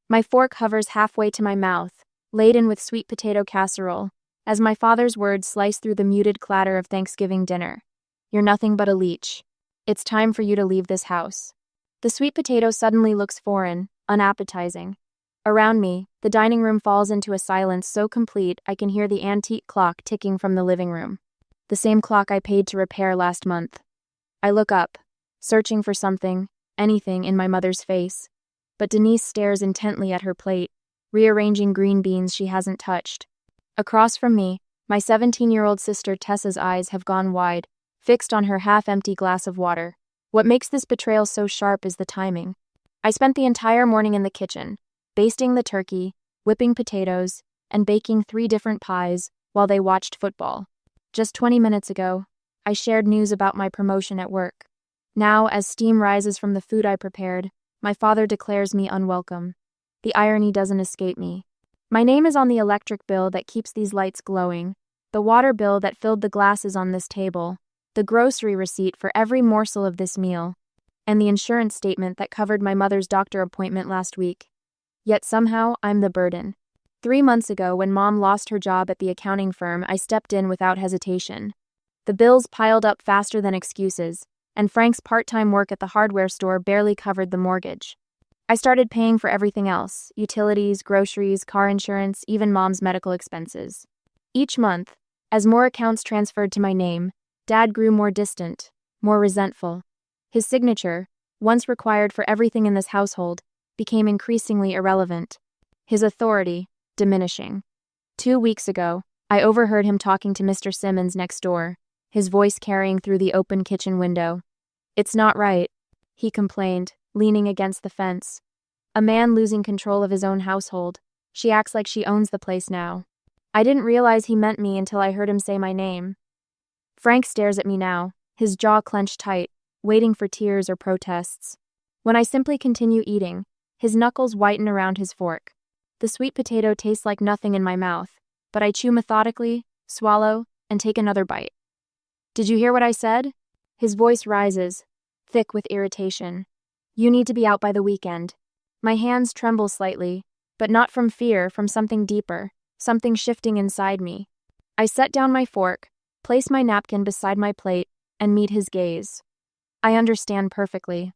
My fork hovers halfway to my mouth, laden with sweet potato casserole, as my father's words slice through the muted clatter of Thanksgiving dinner. You're nothing but a leech. It's time for you to leave this house. The sweet potato suddenly looks foreign, unappetizing. Around me, the dining room falls into a silence so complete I can hear the antique clock ticking from the living room. The same clock I paid to repair last month. I look up, searching for something, anything in my mother's face. But Denise stares intently at her plate, rearranging green beans she hasn't touched. Across from me, my 17-year-old sister Tessa's eyes have gone wide, fixed on her half-empty glass of water. What makes this betrayal so sharp is the timing. I spent the entire morning in the kitchen, basting the turkey, whipping potatoes, and baking 3 different pies while they watched football. Just 20 minutes ago, I shared news about my promotion at work. Now, as steam rises from the food I prepared, my father declares me unwelcome. The irony doesn't escape me. My name is on the electric bill that keeps these lights glowing, the water bill that filled the glasses on this table, the grocery receipt for every morsel of this meal, and the insurance statement that covered my mother's doctor appointment last week. Yet somehow, I'm the burden. 3 months ago, when Mom lost her job at the accounting firm, I stepped in without hesitation. The bills piled up faster than excuses, and Frank's part-time work at the hardware store barely covered the mortgage. I started paying for everything else: utilities, groceries, car insurance, even Mom's medical expenses. Each month, as more accounts transferred to my name, Dad grew more distant, more resentful. His signature, once required for everything in this household, became increasingly irrelevant. His authority, diminishing. 2 weeks ago, I overheard him talking to Mr. Simmons next door, his voice carrying through the open kitchen window. "It's not right," he complained, leaning against the fence. "A man losing control of his own household. She acts like she owns the place now." I didn't realize he meant me until I heard him say my name. Frank stares at me now, his jaw clenched tight, waiting for tears or protests. When I simply continue eating, his knuckles whiten around his fork. The sweet potato tastes like nothing in my mouth, but I chew methodically, swallow, and take another bite. "Did you hear what I said?" His voice rises, thick with irritation. "You need to be out by the weekend." My hands tremble slightly, but not from fear, from something deeper, something shifting inside me. I set down my fork, place my napkin beside my plate, and meet his gaze. I understand perfectly.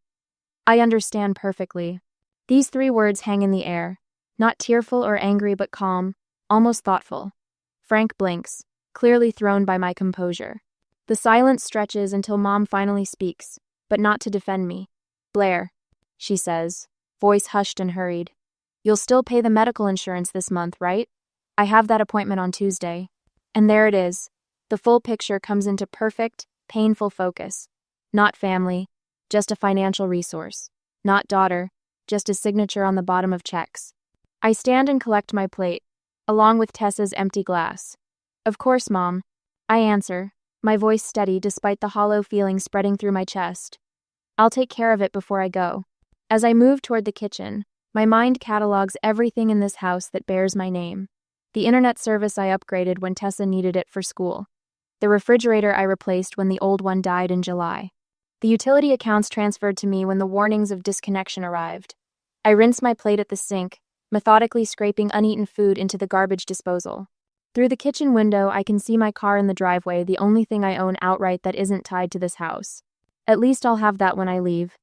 I understand perfectly. These 3 words hang in the air, not tearful or angry but calm, almost thoughtful. Frank blinks, clearly thrown by my composure. The silence stretches until Mom finally speaks, but not to defend me. "Blair," she says, voice hushed and hurried. "You'll still pay the medical insurance this month, right? I have that appointment on Tuesday." And there it is. The full picture comes into perfect, painful focus. Not family, just a financial resource. Not daughter, just a signature on the bottom of checks. I stand and collect my plate, along with Tessa's empty glass. "Of course, Mom," I answer, my voice steady despite the hollow feeling spreading through my chest. "I'll take care of it before I go." As I move toward the kitchen, my mind catalogs everything in this house that bears my name. The internet service I upgraded when Tessa needed it for school. The refrigerator I replaced when the old one died in July. The utility accounts transferred to me when the warnings of disconnection arrived. I rinse my plate at the sink, methodically scraping uneaten food into the garbage disposal. Through the kitchen window, I can see my car in the driveway, the only thing I own outright that isn't tied to this house. At least I'll have that when I leave.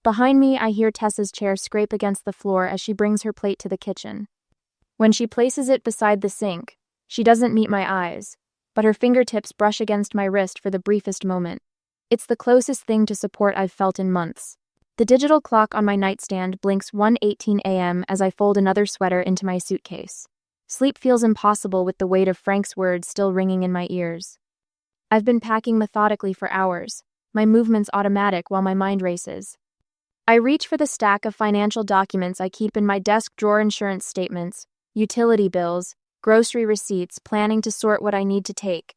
Behind me, I hear Tessa's chair scrape against the floor as she brings her plate to the kitchen. When she places it beside the sink, she doesn't meet my eyes, but her fingertips brush against my wrist for the briefest moment. It's the closest thing to support I've felt in months. The digital clock on my nightstand blinks 1:18 a.m. as I fold another sweater into my suitcase. Sleep feels impossible with the weight of Frank's words still ringing in my ears. I've been packing methodically for hours, my movements automatic while my mind races. I reach for the stack of financial documents I keep in my desk drawer: insurance statements, utility bills, grocery receipts, planning to sort what I need to take.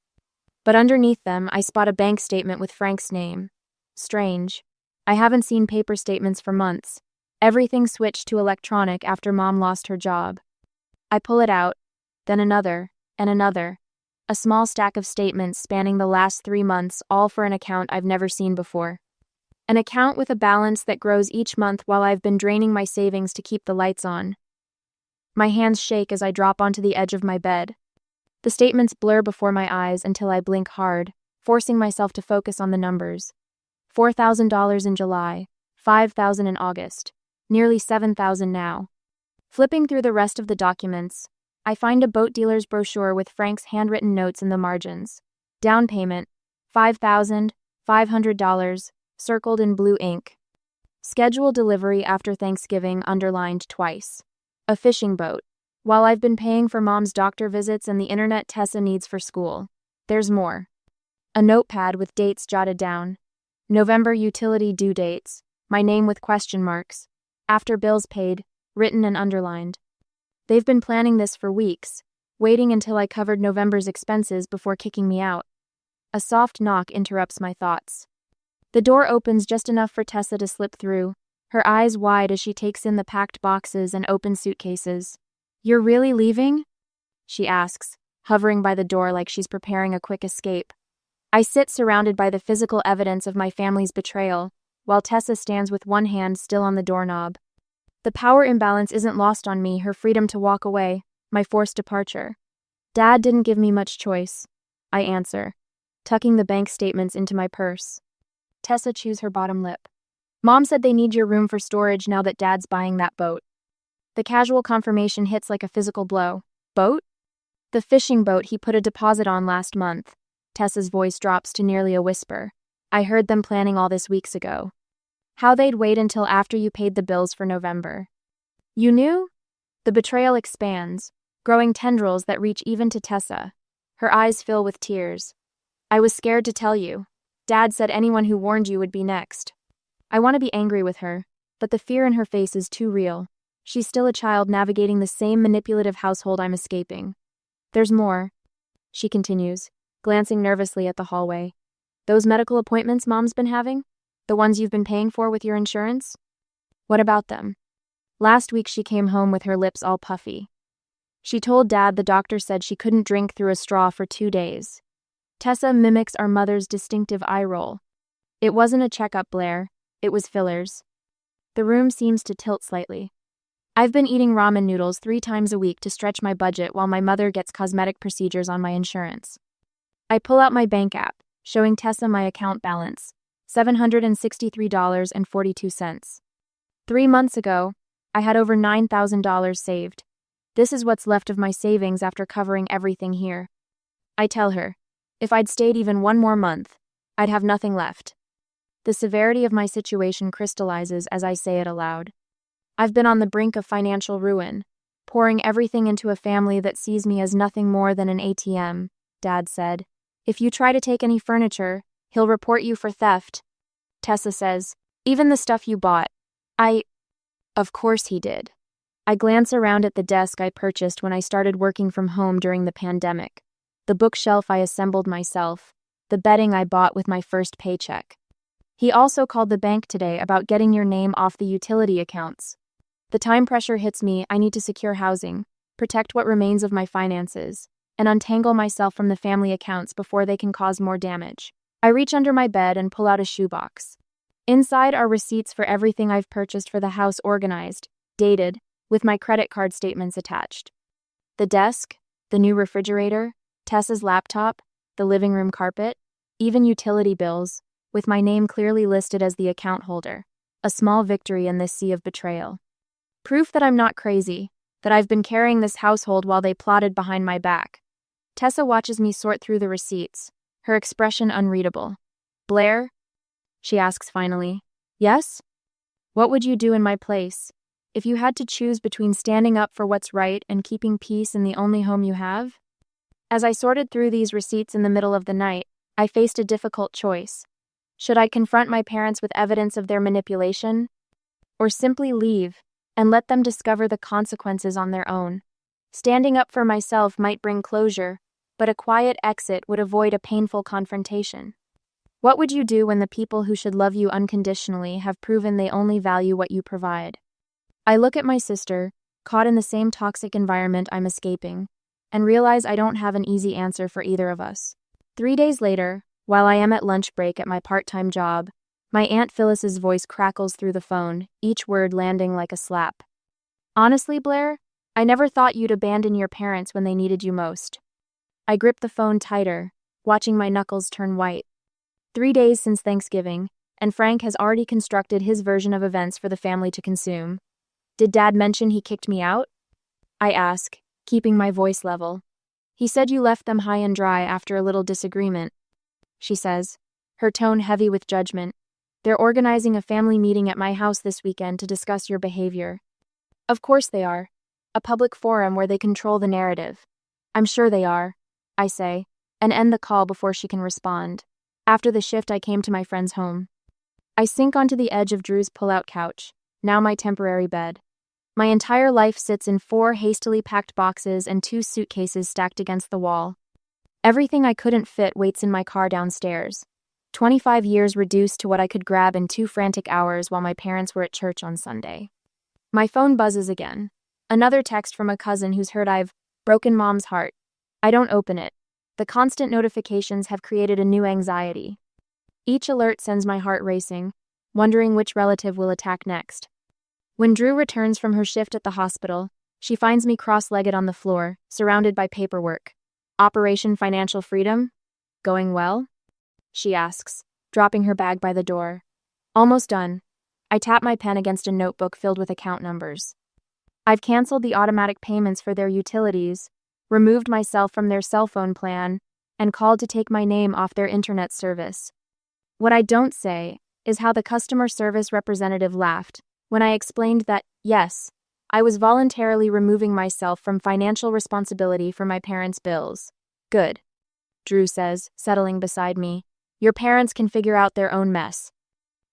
But underneath them, I spot a bank statement with Frank's name. Strange. I haven't seen paper statements for months. Everything switched to electronic after Mom lost her job. I pull it out, then another, and another. A small stack of statements spanning the last 3 months, all for an account I've never seen before. An account with a balance that grows each month while I've been draining my savings to keep the lights on. My hands shake as I drop onto the edge of my bed. The statements blur before my eyes until I blink hard, forcing myself to focus on the numbers. $4,000 in July, $5,000 in August, nearly $7,000 now. Flipping through the rest of the documents, I find a boat dealer's brochure with Frank's handwritten notes in the margins. Down payment, $5,500, circled in blue ink. Schedule delivery after Thanksgiving underlined twice. A fishing boat. While I've been paying for Mom's doctor visits and the internet Tessa needs for school, there's more. A notepad with dates jotted down. November utility due dates, my name with question marks. After bills paid, written and underlined. They've been planning this for weeks, waiting until I covered November's expenses before kicking me out. A soft knock interrupts my thoughts. The door opens just enough for Tessa to slip through, her eyes wide as she takes in the packed boxes and open suitcases. "You're really leaving?" she asks, hovering by the door like she's preparing a quick escape. I sit surrounded by the physical evidence of my family's betrayal, while Tessa stands with one hand still on the doorknob. The power imbalance isn't lost on me, her freedom to walk away, my forced departure. "Dad didn't give me much choice," I answer, tucking the bank statements into my purse. Tessa chews her bottom lip. "Mom said they need your room for storage now that Dad's buying that boat." The casual confirmation hits like a physical blow. "Boat?" "The fishing boat he put a deposit on last month." Tessa's voice drops to nearly a whisper. "I heard them planning all this weeks ago. How they'd wait until after you paid the bills for November." "You knew?" The betrayal expands, growing tendrils that reach even to Tessa. Her eyes fill with tears. "I was scared to tell you. Dad said anyone who warned you would be next." I want to be angry with her, but the fear in her face is too real. She's still a child navigating the same manipulative household I'm escaping. "There's more," she continues, glancing nervously at the hallway. "Those medical appointments Mom's been having? The ones you've been paying for with your insurance? What about them?" Last week she came home with her lips all puffy. She told Dad the doctor said she couldn't drink through a straw for 2 days. Tessa mimics our mother's distinctive eye roll. "It wasn't a checkup, Blair. It was fillers." The room seems to tilt slightly. I've been eating ramen noodles 3 times a week to stretch my budget while my mother gets cosmetic procedures on my insurance. I pull out my bank app, showing Tessa my account balance, $763.42. 3 months ago, I had over $9,000 saved. This is what's left of my savings after covering everything here. I tell her, if I'd stayed even one more month, I'd have nothing left. The severity of my situation crystallizes as I say it aloud. I've been on the brink of financial ruin, pouring everything into a family that sees me as nothing more than an ATM, Dad said. "If you try to take any furniture, he'll report you for theft." Tessa says, "Even the stuff you bought." Of course he did. I glance around at the desk I purchased when I started working from home during the pandemic, the bookshelf I assembled myself, the bedding I bought with my first paycheck. He also called the bank today about getting your name off the utility accounts. The time pressure hits me. I need to secure housing, protect what remains of my finances, and untangle myself from the family accounts before they can cause more damage. I reach under my bed and pull out a shoebox. Inside are receipts for everything I've purchased for the house, organized, dated, with my credit card statements attached. The desk, the new refrigerator, Tessa's laptop, the living room carpet, even utility bills, with my name clearly listed as the account holder. A small victory in this sea of betrayal. Proof that I'm not crazy, that I've been carrying this household while they plotted behind my back. Tessa watches me sort through the receipts, her expression unreadable. "Blair?" she asks finally. "Yes?" "What would you do in my place? If you had to choose between standing up for what's right and keeping peace in the only home you have?" As I sorted through these receipts in the middle of the night, I faced a difficult choice. Should I confront my parents with evidence of their manipulation? Or simply leave and let them discover the consequences on their own? Standing up for myself might bring closure, but a quiet exit would avoid a painful confrontation. What would you do when the people who should love you unconditionally have proven they only value what you provide? I look at my sister, caught in the same toxic environment I'm escaping, and realize I don't have an easy answer for either of us. 3 days later, while I am at lunch break at my part-time job, My Aunt Phyllis's voice crackles through the phone, each word landing like a slap. Honestly, Blair, I never thought you'd abandon your parents when they needed you most. I grip the phone tighter, watching my knuckles turn white. 3 days since Thanksgiving, and Frank has already constructed his version of events for the family to consume. Did Dad mention he kicked me out? I ask, keeping my voice level. He said you left them high and dry after a little disagreement, she says, her tone heavy with judgment. They're organizing a family meeting at my house this weekend to discuss your behavior. Of course they are. A public forum where they control the narrative. I'm sure they are, I say, and end the call before she can respond. After the shift, I came to my friend's home. I sink onto the edge of Drew's pull-out couch, now my temporary bed. My entire life sits in 4 hastily packed boxes and 2 suitcases stacked against the wall. Everything I couldn't fit waits in my car downstairs. 25 years reduced to what I could grab in 2 frantic hours while my parents were at church on Sunday. My phone buzzes again. Another text from a cousin who's heard I've broken Mom's heart. I don't open it. The constant notifications have created a new anxiety. Each alert sends my heart racing, wondering which relative will attack next. When Drew returns from her shift at the hospital, she finds me cross-legged on the floor, surrounded by paperwork. Operation Financial Freedom? Going well? She asks, dropping her bag by the door. Almost done. I tap my pen against a notebook filled with account numbers. I've canceled the automatic payments for their utilities, removed myself from their cell phone plan, and called to take my name off their internet service. What I don't say is how the customer service representative laughed when I explained that, yes, I was voluntarily removing myself from financial responsibility for my parents' bills. Good, Drew says, settling beside me. Your parents can figure out their own mess.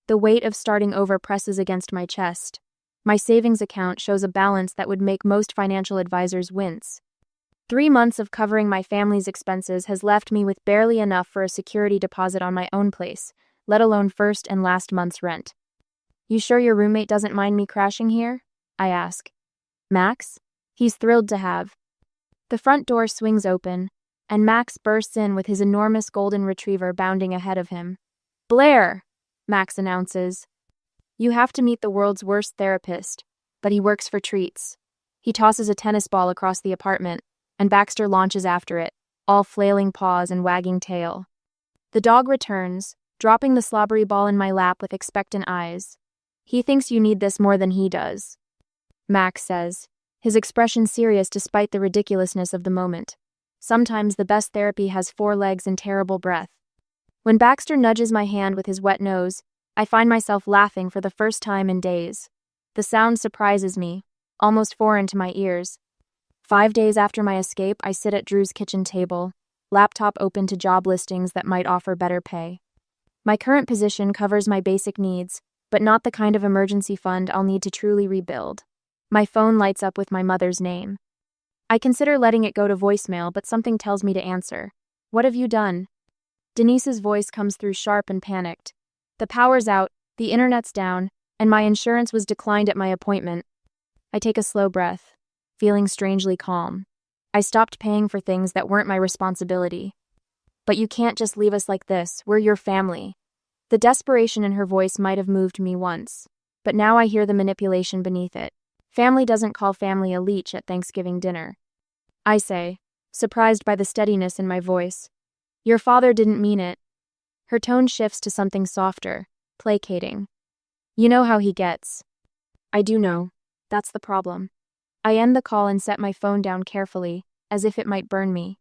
The weight of starting over presses against my chest. My savings account shows a balance that would make most financial advisors wince. 3 months of covering my family's expenses has left me with barely enough for a security deposit on my own place, let alone first and last month's rent. You sure your roommate doesn't mind me crashing here? I ask. Max? He's thrilled to have. The front door swings open, and Max bursts in with his enormous golden retriever bounding ahead of him. Blair, Max announces. You have to meet the world's worst therapist, but he works for treats. He tosses a tennis ball across the apartment, and Baxter launches after it, all flailing paws and wagging tail. The dog returns, dropping the slobbery ball in my lap with expectant eyes. He thinks you need this more than he does, Max says, his expression serious despite the ridiculousness of the moment. Sometimes the best therapy has 4 legs and terrible breath. When Baxter nudges my hand with his wet nose, I find myself laughing for the first time in days. The sound surprises me, almost foreign to my ears. 5 days after my escape, I sit at Drew's kitchen table, laptop open to job listings that might offer better pay. My current position covers my basic needs, but not the kind of emergency fund I'll need to truly rebuild. My phone lights up with my mother's name. I consider letting it go to voicemail, but something tells me to answer. What have you done? Denise's voice comes through sharp and panicked. The power's out, the internet's down, and my insurance was declined at my appointment. I take a slow breath, feeling strangely calm. I stopped paying for things that weren't my responsibility. But you can't just leave us like this. We're your family. The desperation in her voice might have moved me once, but now I hear the manipulation beneath it. Family doesn't call family a Leech at Thanksgiving dinner. I say, surprised by the steadiness in my voice. Your father didn't mean it. Her tone shifts to something softer, placating. You know how he gets. I do know. That's the problem. I end the call and set my phone down carefully, as if it might burn me.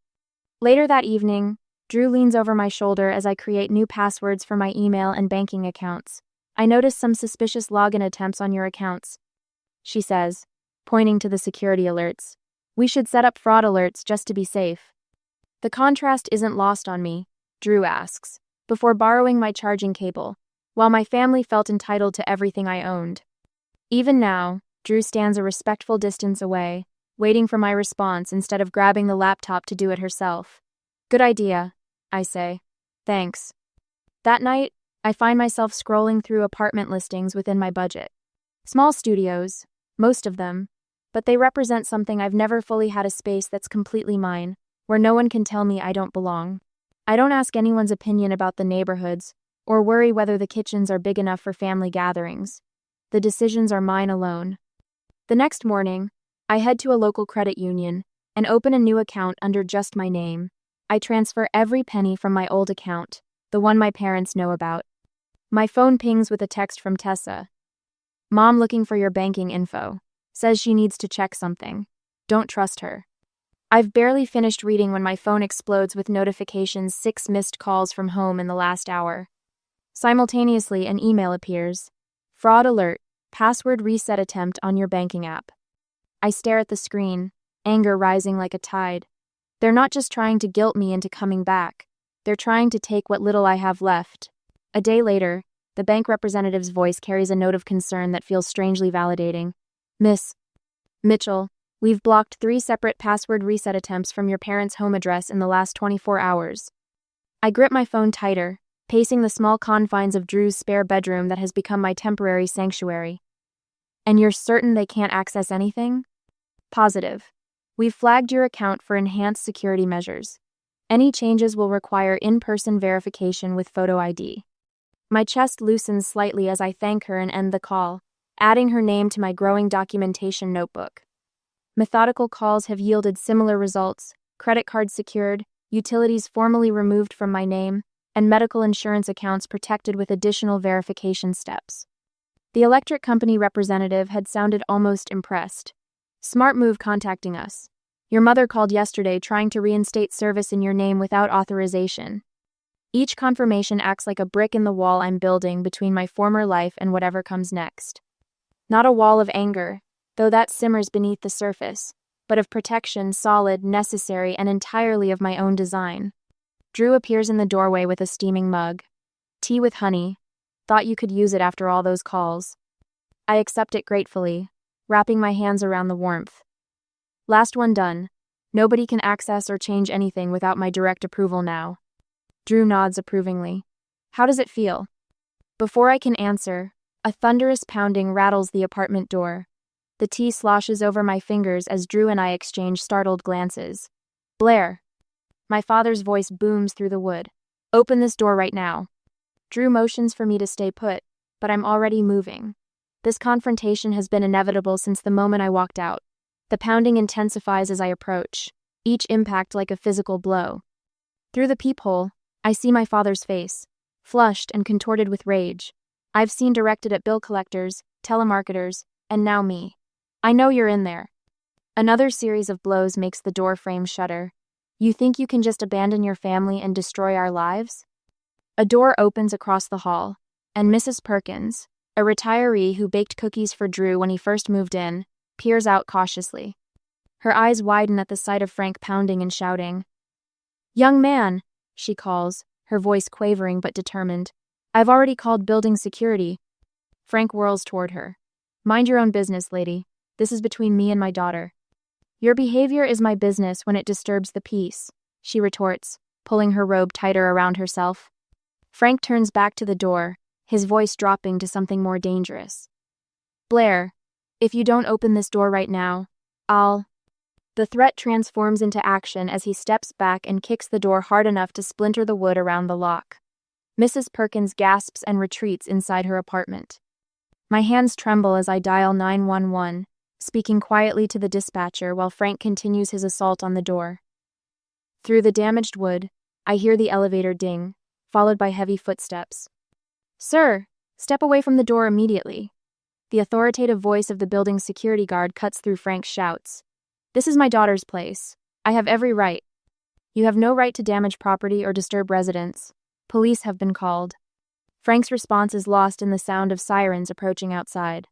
Later that evening, Drew leans over my shoulder as I create new passwords for my email and banking accounts. I notice some suspicious login attempts on your accounts, she says, pointing to the security alerts. We should set up fraud alerts just to be safe. The contrast isn't lost on me, Drew asks, before borrowing my charging cable, while my family felt entitled to everything I owned. Even now, Drew stands a respectful distance away, waiting for my response instead of grabbing the laptop to do it herself. Good idea, I say. Thanks. That night, I find myself scrolling through apartment listings within my budget. Small studios, most of them, but they represent something I've never fully had, a space that's completely mine, where no one can tell me I don't belong. I don't ask anyone's opinion about the neighborhoods or worry whether the kitchens are big enough for family gatherings. The decisions are mine alone. The next morning, I head to a local credit union and open a new account under just my name. I transfer every penny from my old account, the one my parents know about. My phone pings with a text from Tessa. Mom looking for your banking info. Says she needs to check something. Don't trust her. I've barely finished reading when my phone explodes with notifications, 6 missed calls from home in the last hour. Simultaneously, an email appears. Fraud alert, password reset attempt on your banking app. I stare at the screen, anger rising like a tide. They're not just trying to guilt me into coming back. They're trying to take what little I have left. A day later, the bank representative's voice carries a note of concern that feels strangely validating. Miss Mitchell, we've blocked 3 separate password reset attempts from your parents' home address in the last 24 hours. I grip my phone tighter, pacing the small confines of Drew's spare bedroom that has become my temporary sanctuary. And you're certain they can't access anything? Positive. We've flagged your account for enhanced security measures. Any changes will require in-person verification with photo ID. My chest loosens slightly as I thank her and end the call, adding her name to my growing documentation notebook. Methodical calls have yielded similar results: credit cards secured, utilities formally removed from my name, and medical insurance accounts protected with additional verification steps. The electric company representative had sounded almost impressed. Smart move contacting us. Your mother called yesterday trying to reinstate service in your name without authorization. Each confirmation acts like a brick in the wall I'm building between my former life and whatever comes next. Not a wall of anger, though that simmers beneath the surface, but of protection, solid, necessary, and entirely of my own design. Drew appears in the doorway with a steaming mug. Tea with honey. Thought you could use it after all those calls. I accept it gratefully, wrapping my hands around the warmth. Last one done. Nobody can access or change anything without my direct approval now. Drew nods approvingly. How does it feel? Before I can answer, a thunderous pounding rattles the apartment door. The tea sloshes over my fingers as Drew and I exchange startled glances. Blair. My father's voice booms through the wood. Open this door right now. Drew motions for me to stay put, but I'm already moving. This confrontation has been inevitable since the moment I walked out. The pounding intensifies as I approach, each impact like a physical blow. Through the peephole, I see my father's face, flushed and contorted with rage. I've seen directed at bill collectors, telemarketers, and now me. I know you're in there. Another series of blows makes the door frame shudder. You think you can just abandon your family and destroy our lives? A door opens across the hall, and Mrs. Perkins, a retiree who baked cookies for Drew when he first moved in, peers out cautiously. Her eyes widen at the sight of Frank pounding and shouting. Young man, she calls, her voice quavering but determined. I've already called building security. Frank whirls toward her. Mind your own business, lady. This is between me and my daughter. Your behavior is my business when it disturbs the peace, she retorts, pulling her robe tighter around herself. Frank turns back to the door, his voice dropping to something more dangerous. Blair, if you don't open this door right now, I'll... The threat transforms into action as he steps back and kicks the door hard enough to splinter the wood around the lock. Mrs. Perkins gasps and retreats inside her apartment. My hands tremble as I dial 911, speaking quietly to the dispatcher while Frank continues his assault on the door. Through the damaged wood, I hear the elevator ding, followed by heavy footsteps. Sir, step away from the door immediately. The authoritative voice of the building's security guard cuts through Frank's shouts. This is my daughter's place. I have every right. You have no right to damage property or disturb residents. Police have been called. Frank's response is lost in the sound of sirens approaching outside.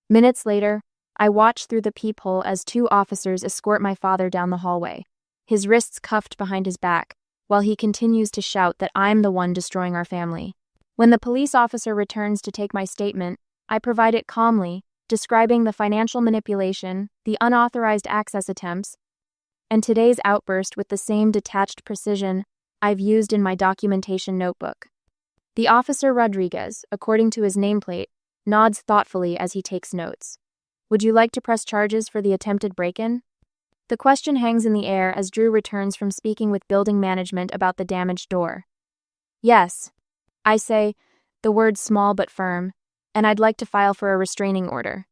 Minutes later, I watch through the peephole as 2 officers escort my father down the hallway, his wrists cuffed behind his back, while he continues to shout that I'm the one destroying our family. When the police officer returns to take my statement, I provide it calmly, describing the financial manipulation, the unauthorized access attempts, and today's outburst with the same detached precision I've used in my documentation notebook. The officer Rodriguez, according to his nameplate, nods thoughtfully as he takes notes. Would you like to press charges for the attempted break-in? The question hangs in the air as Drew returns from speaking with building management about the damaged door. Yes. I say, the words small but firm, and I'd like to file for a restraining order.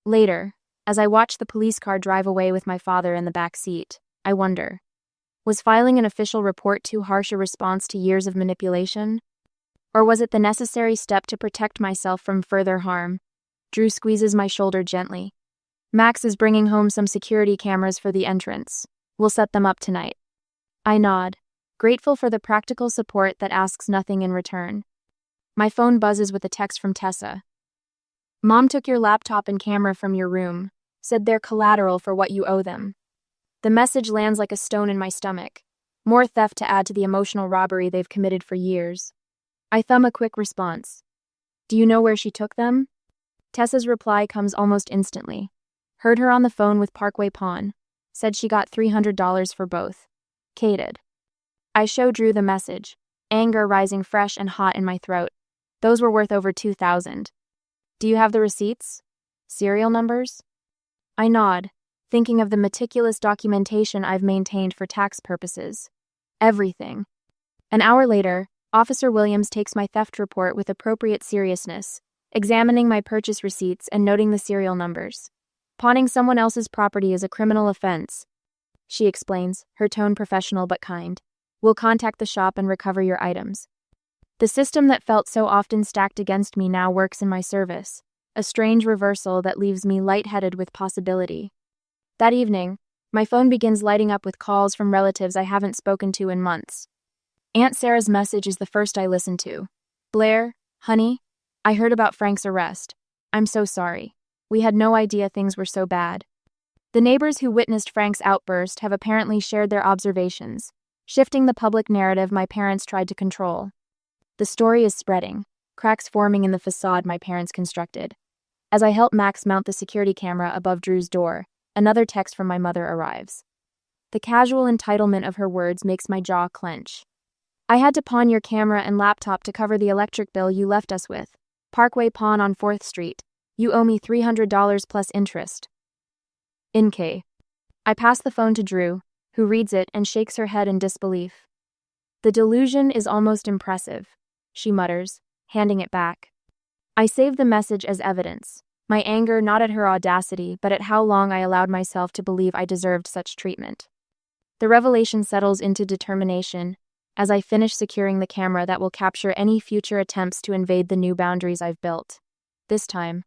Later, as I watch the police car drive away with my father in the back seat, I wonder, was filing an official report too harsh a response to years of manipulation? Or was it the necessary step to protect myself from further harm? Drew squeezes my shoulder gently. Max is bringing home some security cameras for the entrance. We'll set them up tonight. I nod, grateful for the practical support that asks nothing in return. My phone buzzes with a text from Tessa. Mom took your laptop and camera from your room, said they're collateral for what you owe them. The message lands like a stone in my stomach. More theft to add to the emotional robbery they've committed for years. I thumb a quick response. Do you know where she took them? Tessa's reply comes almost instantly. Heard her on the phone with Parkway Pawn. Said she got $300 for both. Cated. I show Drew the message, anger rising fresh and hot in my throat. Those were worth over $2,000. Do you have the receipts? Serial numbers? I nod, thinking of the meticulous documentation I've maintained for tax purposes. Everything. An hour later, Officer Williams takes my theft report with appropriate seriousness, examining my purchase receipts and noting the serial numbers. Pawning someone else's property is a criminal offense, she explains, her tone professional but kind. We'll contact the shop and recover your items. The system that felt so often stacked against me now works in my service, a strange reversal that leaves me lightheaded with possibility. That evening, my phone begins lighting up with calls from relatives I haven't spoken to in months. Aunt Sarah's message is the first I listen to. Blair, honey, I heard about Frank's arrest. I'm so sorry. We had no idea things were so bad. The neighbors who witnessed Frank's outburst have apparently shared their observations, shifting the public narrative my parents tried to control. The story is spreading, cracks forming in the facade my parents constructed. As I help Max mount the security camera above Drew's door, another text from my mother arrives. The casual entitlement of her words makes my jaw clench. I had to pawn your camera and laptop to cover the electric bill you left us with. Parkway Pawn on 4th Street. You owe me $300 plus interest. In K. I pass the phone to Drew, who reads it and shakes her head in disbelief. The delusion is almost impressive, she mutters, handing it back. I save the message as evidence, my anger not at her audacity but at how long I allowed myself to believe I deserved such treatment. The revelation settles into determination as I finish securing the camera that will capture any future attempts to invade the new boundaries I've built. This time,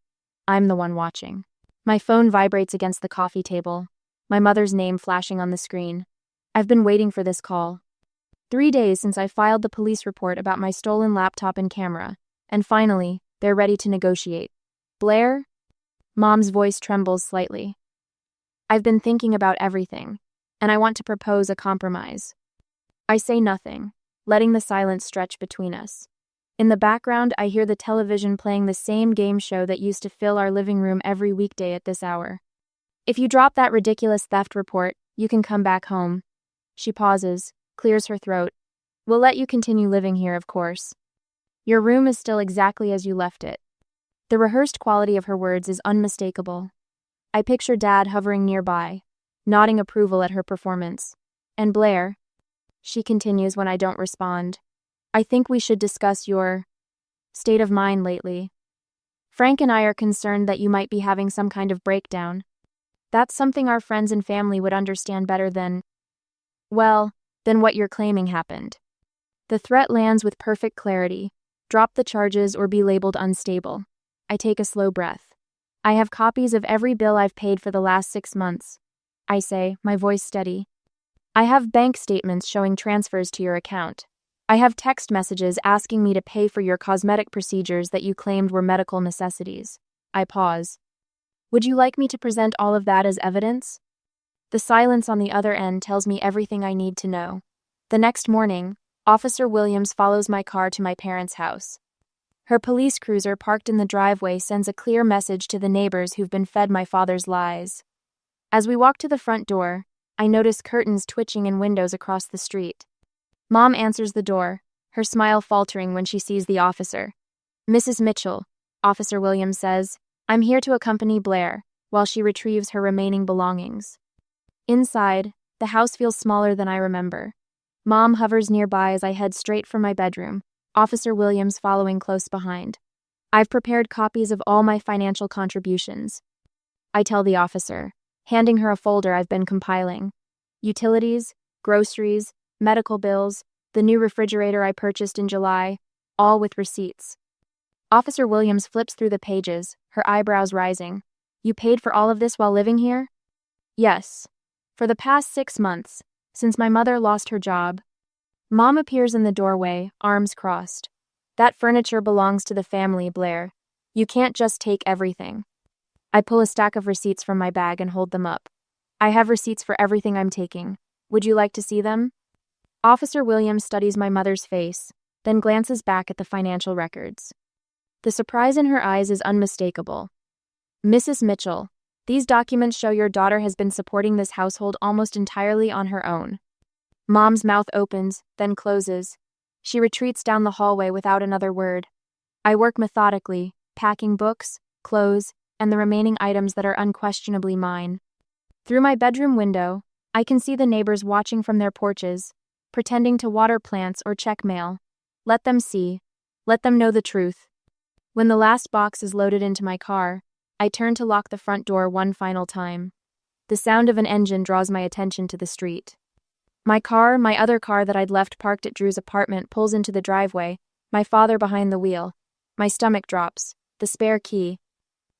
I'm the one watching. My phone vibrates against the coffee table, my mother's name flashing on the screen. I've been waiting for this call. 3 days since I filed the police report about my stolen laptop and camera, and finally, they're ready to negotiate. Blair? Mom's voice trembles slightly. I've been thinking about everything, and I want to propose a compromise. I say nothing, letting the silence stretch between us. In the background, I hear the television playing the same game show that used to fill our living room every weekday at this hour. If you drop that ridiculous theft report, you can come back home. She pauses, clears her throat. We'll let you continue living here, of course. Your room is still exactly as you left it. The rehearsed quality of her words is unmistakable. I picture Dad hovering nearby, nodding approval at her performance. And Blair, she continues when I don't respond. I think we should discuss your state of mind lately. Frank and I are concerned that you might be having some kind of breakdown. That's something our friends and family would understand better than what you're claiming happened. The threat lands with perfect clarity. Drop the charges or be labeled unstable. I take a slow breath. I have copies of every bill I've paid for the last 6 months. I say, my voice steady. I have bank statements showing transfers to your account. I have text messages asking me to pay for your cosmetic procedures that you claimed were medical necessities. I pause. Would you like me to present all of that as evidence? The silence on the other end tells me everything I need to know. The next morning, Officer Williams follows my car to my parents' house. Her police cruiser parked in the driveway sends a clear message to the neighbors who've been fed my father's lies. As we walk to the front door, I notice curtains twitching in windows across the street. Mom answers the door, her smile faltering when she sees the officer. Mrs. Mitchell, Officer Williams says, I'm here to accompany Blair, while she retrieves her remaining belongings. Inside, the house feels smaller than I remember. Mom hovers nearby as I head straight for my bedroom, Officer Williams following close behind. I've prepared copies of all my financial contributions. I tell the officer, handing her a folder I've been compiling. Utilities, groceries, medical bills, the new refrigerator I purchased in July, all with receipts. Officer Williams flips through the pages, her eyebrows rising. You paid for all of this while living here? Yes. For the past 6 months, since my mother lost her job. Mom appears in the doorway, arms crossed. That furniture belongs to the family, Blair. You can't just take everything. I pull a stack of receipts from my bag and hold them up. I have receipts for everything I'm taking. Would you like to see them? Officer Williams studies my mother's face, then glances back at the financial records. The surprise in her eyes is unmistakable. Mrs. Mitchell, these documents show your daughter has been supporting this household almost entirely on her own. Mom's mouth opens, then closes. She retreats down the hallway without another word. I work methodically, packing books, clothes, and the remaining items that are unquestionably mine. Through my bedroom window, I can see the neighbors watching from their porches, pretending to water plants or check mail. Let them see. Let them know the truth. When the last box is loaded into my car, I turn to lock the front door one final time. The sound of an engine draws my attention to the street. My other car that I'd left parked at Drew's apartment, pulls into the driveway, my father behind the wheel. My stomach drops. The spare key.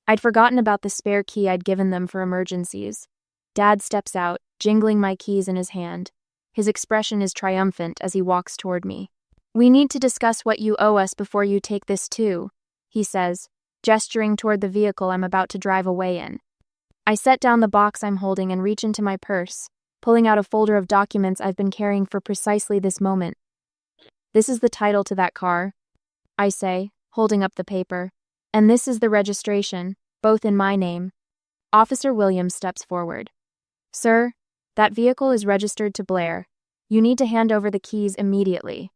I'd forgotten about the spare key I'd given them for emergencies. Dad steps out, jingling my keys in his hand. His expression is triumphant as he walks toward me. We need to discuss what you owe us before you take this too, he says, gesturing toward the vehicle I'm about to drive away in. I set down the box I'm holding and reach into my purse, pulling out a folder of documents I've been carrying for precisely this moment. This is the title to that car, I say, holding up the paper. And this is the registration, both in my name. Officer Williams steps forward. Sir, that vehicle is registered to Blair. You need to hand over the keys immediately.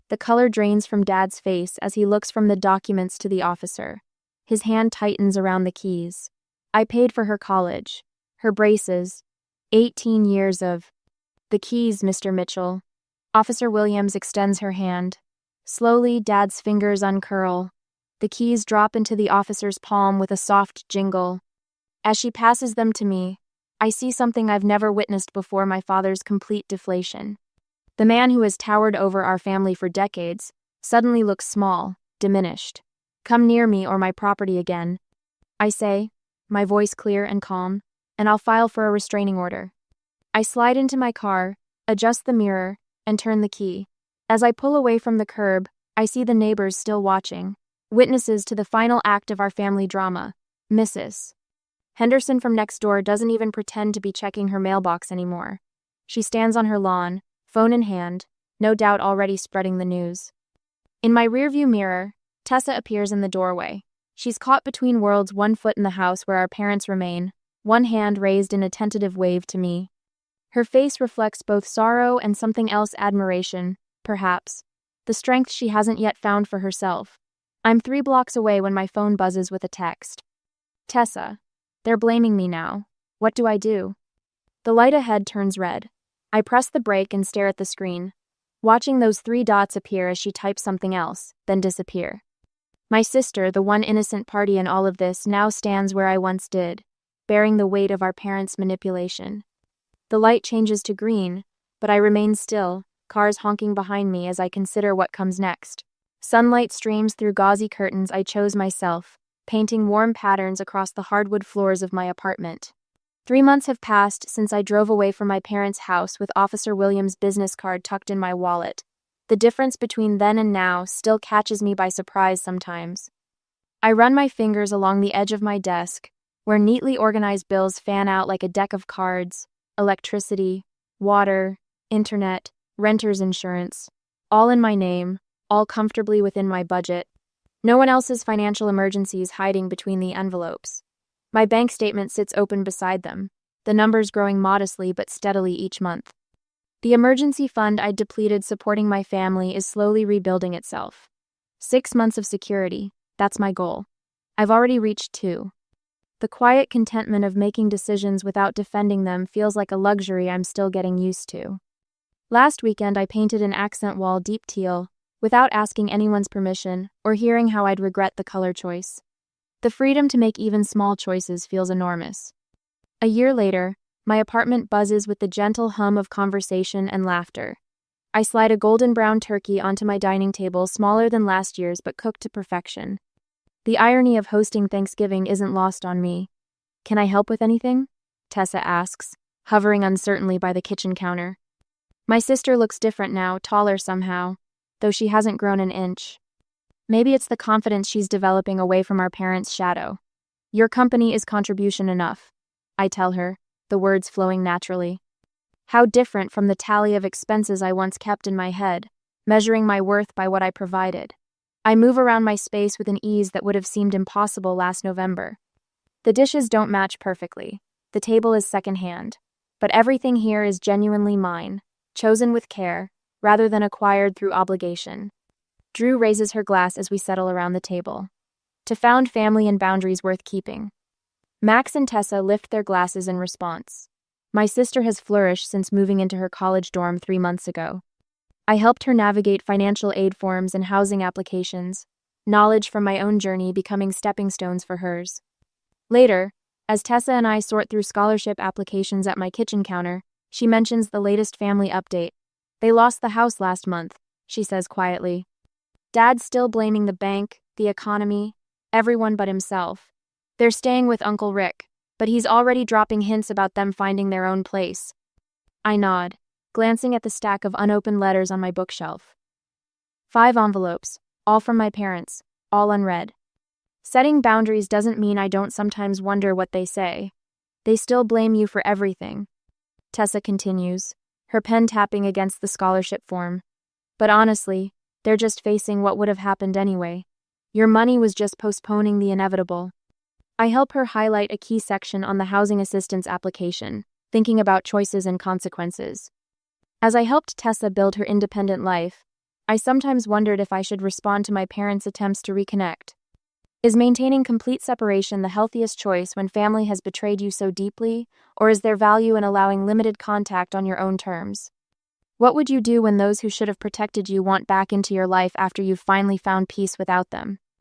The color drains from Dad's face as he looks from the documents to the officer. His hand tightens around the keys. I paid for her college, her braces, 18 years of... The keys, Mr. Mitchell. Officer Williams extends her hand. Slowly, Dad's fingers uncurl. The keys drop into the officer's palm with a soft jingle. As she passes them to me, I see something I've never witnessed before: my father's complete deflation. The man who has towered over our family for decades suddenly looks small, diminished. Come near me or my property again, I say, my voice clear and calm, and I'll file for a restraining order. I slide into my car, adjust the mirror, and turn the key. As I pull away from the curb, I see the neighbors still watching. Witnesses to the final act of our family drama, Mrs. Henderson from next door doesn't even pretend to be checking her mailbox anymore. She stands on her lawn, phone in hand, no doubt already spreading the news. In my rearview mirror, Tessa appears in the doorway. She's caught between worlds, one foot in the house where our parents remain, one hand raised in a tentative wave to me. Her face reflects both sorrow and something else: admiration, perhaps. The strength she hasn't yet found for herself. I'm 3 blocks away when my phone buzzes with a text. Tessa. They're blaming me now. What do I do? The light ahead turns red. I press the brake and stare at the screen, watching those 3 dots appear as she types something else, then disappear. My sister, the one innocent party in all of this, now stands where I once did, bearing the weight of our parents' manipulation. The light changes to green, but I remain still, cars honking behind me as I consider what comes next. Sunlight streams through gauzy curtains I chose myself, painting warm patterns across the hardwood floors of my apartment. 3 months have passed since I drove away from my parents' house with Officer Williams' business card tucked in my wallet. The difference between then and now still catches me by surprise sometimes. I run my fingers along the edge of my desk, where neatly organized bills fan out like a deck of cards: electricity, water, internet, renter's insurance, all in my name, all comfortably within my budget. No one else's financial emergencies hiding between the envelopes. My bank statement sits open beside them, the numbers growing modestly but steadily each month. The emergency fund I'd depleted supporting my family is slowly rebuilding itself. 6 months of security, that's my goal. I've already reached 2. The quiet contentment of making decisions without defending them feels like a luxury I'm still getting used to. Last weekend I painted an accent wall deep teal, without asking anyone's permission or hearing how I'd regret the color choice. The freedom to make even small choices feels enormous. A year later, my apartment buzzes with the gentle hum of conversation and laughter. I slide a golden brown turkey onto my dining table, smaller than last year's but cooked to perfection. The irony of hosting Thanksgiving isn't lost on me. "Can I help with anything?" Tessa asks, hovering uncertainly by the kitchen counter. My sister looks different now, taller somehow, though she hasn't grown an inch. Maybe it's the confidence she's developing away from our parents' shadow. "Your company is contribution enough," I tell her, the words flowing naturally. How different from the tally of expenses I once kept in my head, measuring my worth by what I provided. I move around my space with an ease that would have seemed impossible last November. The dishes don't match perfectly. The table is secondhand. But everything here is genuinely mine, chosen with care, rather than acquired through obligation. Drew raises her glass as we settle around the table. To found family and boundaries worth keeping. Max and Tessa lift their glasses in response. My sister has flourished since moving into her college dorm 3 months ago. I helped her navigate financial aid forms and housing applications, knowledge from my own journey becoming stepping stones for hers. Later, as Tessa and I sort through scholarship applications at my kitchen counter, she mentions the latest family update. "They lost the house last month," she says quietly. "Dad's still blaming the bank, the economy, everyone but himself. They're staying with Uncle Rick, but he's already dropping hints about them finding their own place." I nod, glancing at the stack of unopened letters on my bookshelf. 5 envelopes, all from my parents, all unread. Setting boundaries doesn't mean I don't sometimes wonder what they say. "They still blame you for everything," Tessa continues, her pen tapping against the scholarship form. "But honestly, they're just facing what would have happened anyway. Your money was just postponing the inevitable." I help her highlight a key section on the housing assistance application, thinking about choices and consequences. As I helped Tessa build her independent life, I sometimes wondered if I should respond to my parents' attempts to reconnect. Is maintaining complete separation the healthiest choice when family has betrayed you so deeply, or is there value in allowing limited contact on your own terms? What would you do when those who should have protected you want back into your life after you've finally found peace without them?